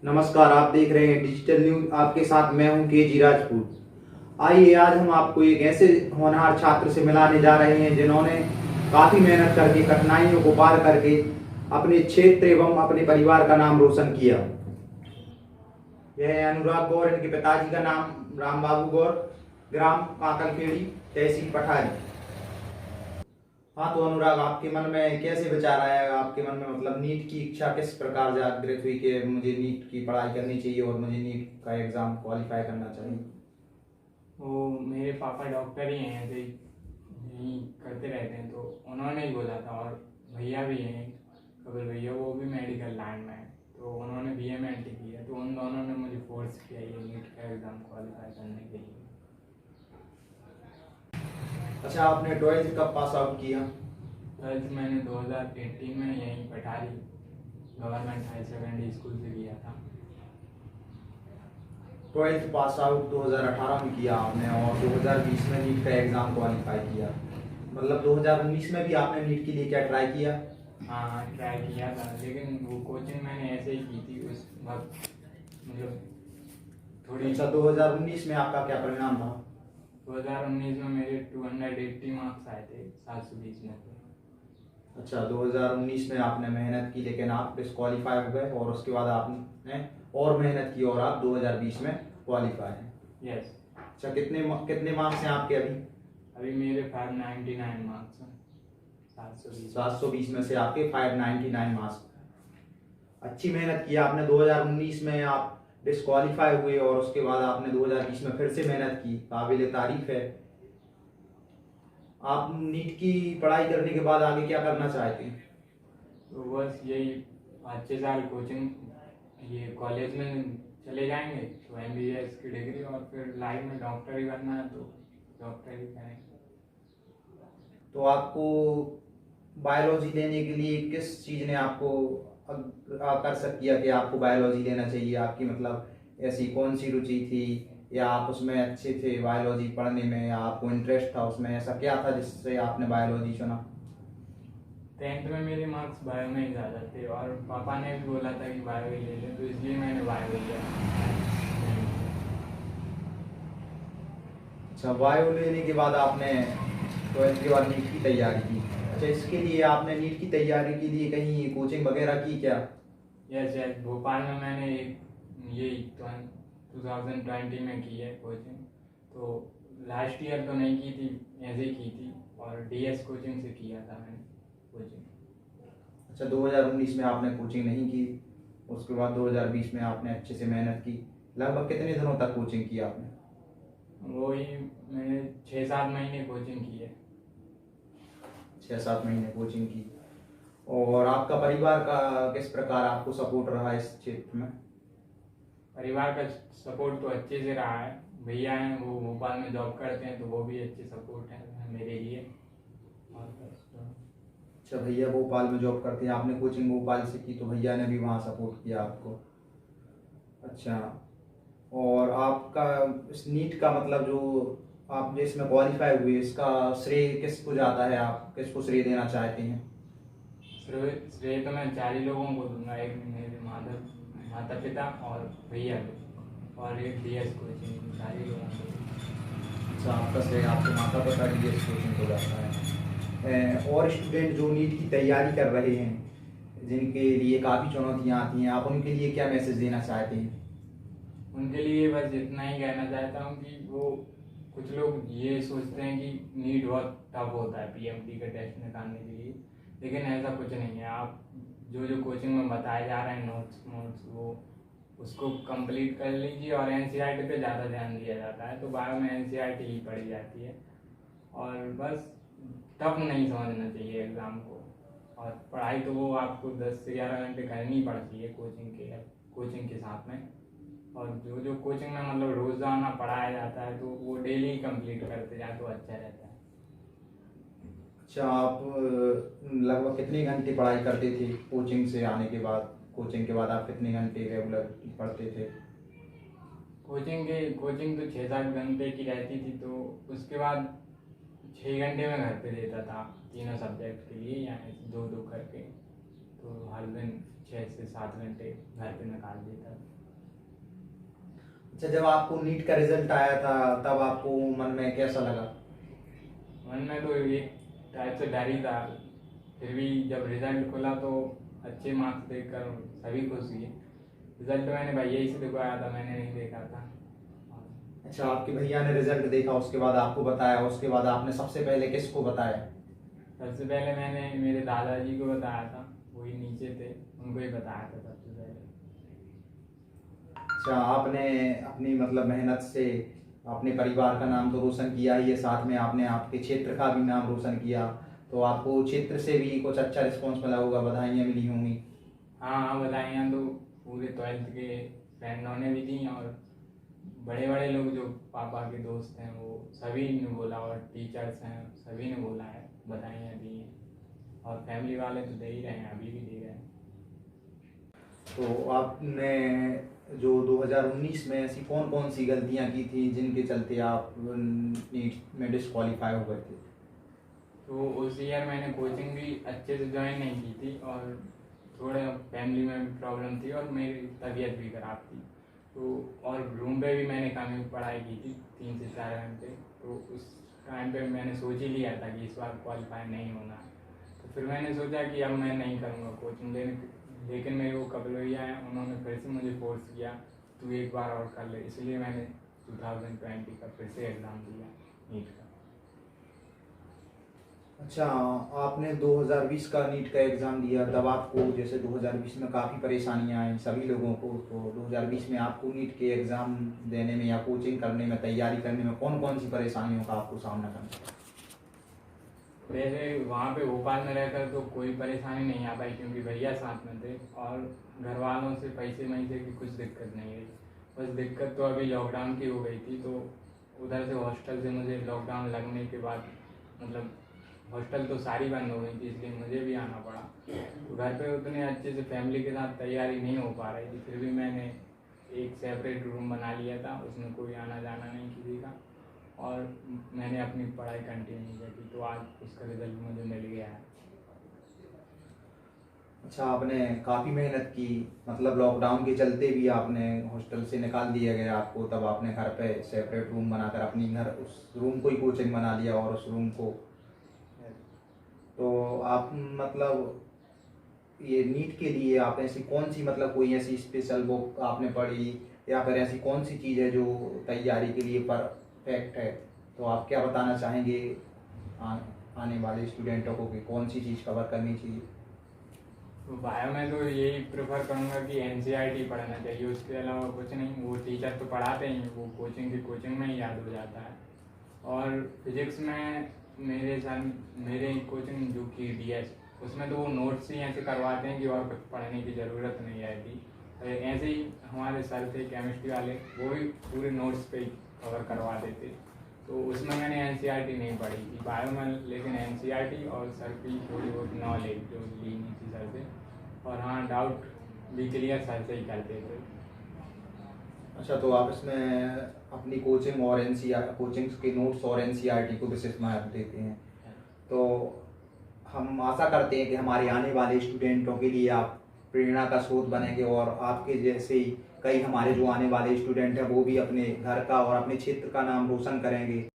नमस्कार, आप देख रहे हैं डिजिटल न्यूज। आपके साथ मैं हूं के राजपूत। आइए आज हम आपको एक ऐसे होनहार छात्र से मिलाने जा रहे हैं जिन्होंने काफी मेहनत करके, कठिनाइयों को पार करके अपने क्षेत्र एवं अपने परिवार का नाम रोशन किया। यह है अनुराग गौर। इनके पिताजी का नाम राम बाबू गौर, ग्राम काकलखेड़ी, तहसील पठारी। हाँ तो अनुराग, आपके मन में कैसे विचार आया? आपके मन में मतलब नीट की इच्छा किस प्रकार जागृत हुई कि मुझे नीट की पढ़ाई करनी चाहिए और मुझे नीट का एग्जाम क्वालिफाई करना चाहिए? वो मेरे पापा डॉक्टर ही हैं, ऐसे यही करते रहते हैं, तो उन्होंने ही बोला था। और भैया भी हैं, कपिल भैया, वो भी मेडिकल लाइन में हैं, तो उन्होंने BMLT किया, तो उन दोनों ने मुझे फोर्स किया ये नीट का एग्ज़ाम क्वालिफाई करने के लिए। अच्छा, आपने 12th कब पास आउट किया? 12th मैंने 2018 में यहीं पठारी गवर्नमेंट हाई सेकेंडरी स्कूल से किया था। 12th पास आउट 2018 में किया आपने और 2020 में नीट का एग्जाम क्वालिफाई किया। मतलब 2019 में भी आपने नीट के लिए क्या ट्राई किया? हाँ, ट्राई किया था, लेकिन वो कोचिंग मैंने ऐसे ही की थी उस वक्त, मतलब थोड़ी। अच्छा, 2019 में आपका क्या परिणाम था? 2019 में मेरे 280 मार्क्स आए थे 720 में से। अच्छा, 2019 में आपने मेहनत की लेकिन आप डिस्क्वालीफाई हो गए और उसके बाद आपने और मेहनत की और आप 2020 में क्वालिफाई हैं। यस। अच्छा, कितने कितने मार्क्स हैं आपके अभी? अभी मेरे 599 मार्क्स हैं 720। 720 में से आपके 599 मार्क्स। अच्छी मेहनत की आपने। 2019 में आप डिस्क्वालीफाई हुए और उसके बाद आपने 2020 में फिर से मेहनत की, काबिल तारीफ है। आप नीट की पढ़ाई करने के बाद आगे क्या करना चाहते हैं? तो बस यही 5-6 साल कोचिंग ये कॉलेज में चले जाएंगे, तो MBBS की डिग्री, और फिर लाइफ में डॉक्टर ही बनना है तो डॉक्टर ही करेंगे। तो आपको बायोलॉजी लेने के लिए किस चीज़ ने आपको आकर्षक किया कि आपको बायोलॉजी लेना चाहिए? आपकी मतलब ऐसी कौन सी रुचि थी, या आप उसमें अच्छे थे बायोलॉजी पढ़ने में, या आपको इंटरेस्ट था उसमें? ऐसा क्या था जिससे आपने बायोलॉजी चुना? 10th में मेरे मार्क्स बायो में ही ज़्यादा थे और पापा ने भी बोला था कि बायो ही ले लें, तो इसलिए मैंने बायो लिया। अच्छा, बायो लेने के बाद आपने 12th के बाद नीट की तैयारी की। अच्छा, इसके लिए आपने नीट की तैयारी के लिए कहीं कोचिंग वगैरह की क्या? यस यस, भोपाल में मैंने एक ये 2020 में की है कोचिंग। तो लास्ट ईयर तो नहीं की थी, ऐसे ही की थी, और DS कोचिंग से किया था मैंने कोचिंग। अच्छा, 2019 में आपने कोचिंग नहीं की, उसके बाद 2020 में आपने अच्छे से मेहनत की। लगभग कितने दिनों तक कोचिंग की आपने? वो ही मैंने 6-7 महीने कोचिंग की है। 6-7 महीने कोचिंग की। और आपका परिवार का किस प्रकार आपको सपोर्ट रहा इस क्षेत्र में? परिवार का सपोर्ट तो अच्छे से रहा है। भैया हैं, वो भोपाल में जॉब करते हैं, तो वो भी अच्छे सपोर्ट है मेरे लिए। और बस अच्छा, भैया भोपाल में जॉब करते हैं, आपने कोचिंग भोपाल से की तो भैया ने भी वहाँ सपोर्ट किया आपको। अच्छा, और आपका इस नीट का मतलब जो आप जिसमें क्वालिफाई हुए, इसका श्रेय किसको जाता है? आप किसको श्रेय देना चाहते हैं? श्रेय तो मैं 4 ही लोगों को दूंगा। एक मेरे माता पिता और भैया को, और एक DS कोचिंग, 4 ही लोगों को। अच्छा, आपका श्रेय आपके माता पिता DS कोचिंग को जाता है। और स्टूडेंट जो नीट की तैयारी कर रहे हैं, जिनके लिए काफ़ी चुनौतियाँ आती हैं, आप उनके लिए क्या मैसेज देना चाहते हैं? उनके लिए बस इतना ही कहना चाहता हूँ कि वो, कुछ लोग ये सोचते हैं कि नीट बहुत टफ होता है PMT का टेस्ट निकालने के लिए, लेकिन ऐसा कुछ नहीं है। आप जो कोचिंग में बताए जा रहे हैं नोट्स वो उसको कंप्लीट कर लीजिए, और NCERT पे ज़्यादा ध्यान दिया जाता है, तो बायो में NCERT ही पढ़ी जाती है। और बस टफ नहीं समझना चाहिए एग्ज़ाम को। और पढ़ाई तो वो आपको 10 से 11 घंटे करनी पड़ती है कोचिंग के साथ में। और जो कोचिंग में मतलब रोज़ाना पढ़ाया जाता है, तो वो डेली कंप्लीट करते जाए तो अच्छा रहता है। अच्छा, आप लगभग कितने घंटे पढ़ाई करते थे कोचिंग से आने के बाद? कोचिंग के बाद आप कितने घंटे रेगुलर पढ़ते थे? कोचिंग तो 6-7 घंटे की रहती थी, तो उसके बाद 6 घंटे में घर पे देता था तीनों सब्जेक्ट के लिए, यानी 2-2 करके। तो हर दिन 6 से 7 घंटे घर पे निकाल देता था। अच्छा, जब आपको नीट का रिजल्ट आया था तब आपको मन में कैसा लगा? मन में तो एक टाइप से डर ही था, फिर भी जब रिजल्ट खुला तो अच्छे मार्क्स देखकर सभी खुश हुए। रिजल्ट मैंने भैया ही से दिखवाया था, मैंने नहीं देखा था। अच्छा, आपके भैया ने रिजल्ट देखा, उसके बाद आपको बताया, उसके बाद आपने सबसे पहले किसको बताया? सबसे पहले मैंने मेरे दादाजी को बताया था, वही नीचे थे, उनको ही बताया था सबसे पहले। अच्छा, आपने अपनी मतलब मेहनत से अपने परिवार का नाम तो रोशन किया ही है, साथ में आपने आपके क्षेत्र का भी नाम रोशन किया, तो आपको क्षेत्र से भी कुछ अच्छा रिस्पॉन्स मिला होगा, बधाइयाँ मिली होंगी। हाँ हाँ, बधाइयाँ तो पूरे 12th के फ्रेंडों ने भी दी, और बड़े बड़े लोग जो पापा के दोस्त हैं वो सभी ने बोला, और टीचर्स हैं सभी ने बोला है, बधाइयाँ दी हैं। और फैमिली वाले तो दे ही रहे हैं, अभी भी दे रहे हैं। तो आपने जो 2019 में ऐसी कौन कौन सी गलतियां की थी जिनके चलते आप नीट में डिस्क्वालीफाई हो गए थे? तो उस ईयर मैंने कोचिंग भी अच्छे से ज्वाइन नहीं की थी, और थोड़ा फैमिली में भी प्रॉब्लम थी, और मेरी तबीयत भी खराब थी। तो और रूम पे भी मैंने कम ही पढ़ाई की थी, 3 से 4 घंटे। तो उस टाइम पे मैंने सोच ही लिया था कि इस बार क्वालिफाई नहीं होना है। तो फिर मैंने सोचा कि अब मैं नहीं करूँगा कोचिंग, लेकिन मेरे वो कपिल भैया हैं, उन्होंने फिर से मुझे फोर्स किया, तू एक बार और कर ले। इसलिए मैंने 2020 का फिर से एग्ज़ाम दिया नीट का। अच्छा, आपने 2020 का नीट का एग्ज़ाम दिया, तब आपको जैसे 2020 में काफ़ी परेशानियां आई सभी लोगों को, तो 2020 में आपको नीट के एग्ज़ाम देने में या कोचिंग करने में, तैयारी करने में कौन कौन सी परेशानियों का आपको सामना करना पड़ा? वैसे वहाँ पे भोपाल में रहकर तो कोई परेशानी नहीं आ पाई, क्योंकि भैया साथ में थे, और घर वालों से पैसे मैसे की कुछ दिक्कत नहीं रही। बस दिक्कत तो अभी लॉकडाउन की हो गई थी, तो उधर से हॉस्टल से मुझे लॉकडाउन लगने के बाद, मतलब हॉस्टल तो सारी बंद हो गई थी, इसलिए मुझे भी आना पड़ा। तो घर पे उतने अच्छे से फैमिली के साथ तैयारी नहीं हो पा रही थी, फिर भी मैंने एक सेपरेट रूम बना लिया था, उसमें कोई आना जाना नहीं किसी का, और मैंने अपनी पढ़ाई कंटिन्यू की, तो आज उसका रिजल्ट मुझे मिल गया है। अच्छा, आपने काफ़ी मेहनत की, मतलब लॉकडाउन के चलते भी आपने हॉस्टल से निकाल दिया गया आपको, तब आपने घर पे सेपरेट रूम बनाकर अपनी घर उस रूम को ही कोचिंग बना लिया, और उस रूम को, तो आप मतलब ये नीट के लिए आप ऐसी कौन सी, मतलब कोई ऐसी स्पेशल बुक आपने पढ़ी, या फिर ऐसी कौन सी चीज़ है जो तैयारी के लिए परफेक्ट है, तो आप क्या बताना चाहेंगे आने वाले स्टूडेंटों को कि कौन सी चीज़ कवर करनी चाहिए? तो बायो में तो यही प्रेफर करूँगा कि एनसीईआरटी पढ़ना चाहिए, उसके अलावा कुछ नहीं। वो टीचर तो पढ़ाते ही हैं, वो कोचिंग की कोचिंग में ही याद हो जाता है। और फिजिक्स में मेरे कोचिंग जो की डीएस, उसमें तो वो नोट्स ही ऐसे करवाते हैं कि और कुछ पढ़ने की ज़रूरत नहीं रहती। ऐसे ही हमारे सर थे केमिस्ट्री वाले, वो भी पूरे नोट्स पे ही कवर करवा देते। तो उसमें मैंने एनसीईआरटी नहीं पढ़ी थी बायो में, लेकिन एनसीईआरटी और सर की थोड़ी बहुत नॉलेज जो ली थी सर से, और हाँ डाउट भी क्लियर सर से ही करते थे। अच्छा, तो आप इसमें अपनी कोचिंग और कोचिंग के नोट्स और एनसीईआरटी को विशेष महत्व देते हैं, तो हम आशा करते हैं कि हमारे आने वाले स्टूडेंटों के लिए आप प्रेरणा का स्रोत बनेंगे, और आपके जैसे ही कई हमारे जो आने वाले स्टूडेंट हैं वो भी अपने घर का और अपने क्षेत्र का नाम रोशन करेंगे।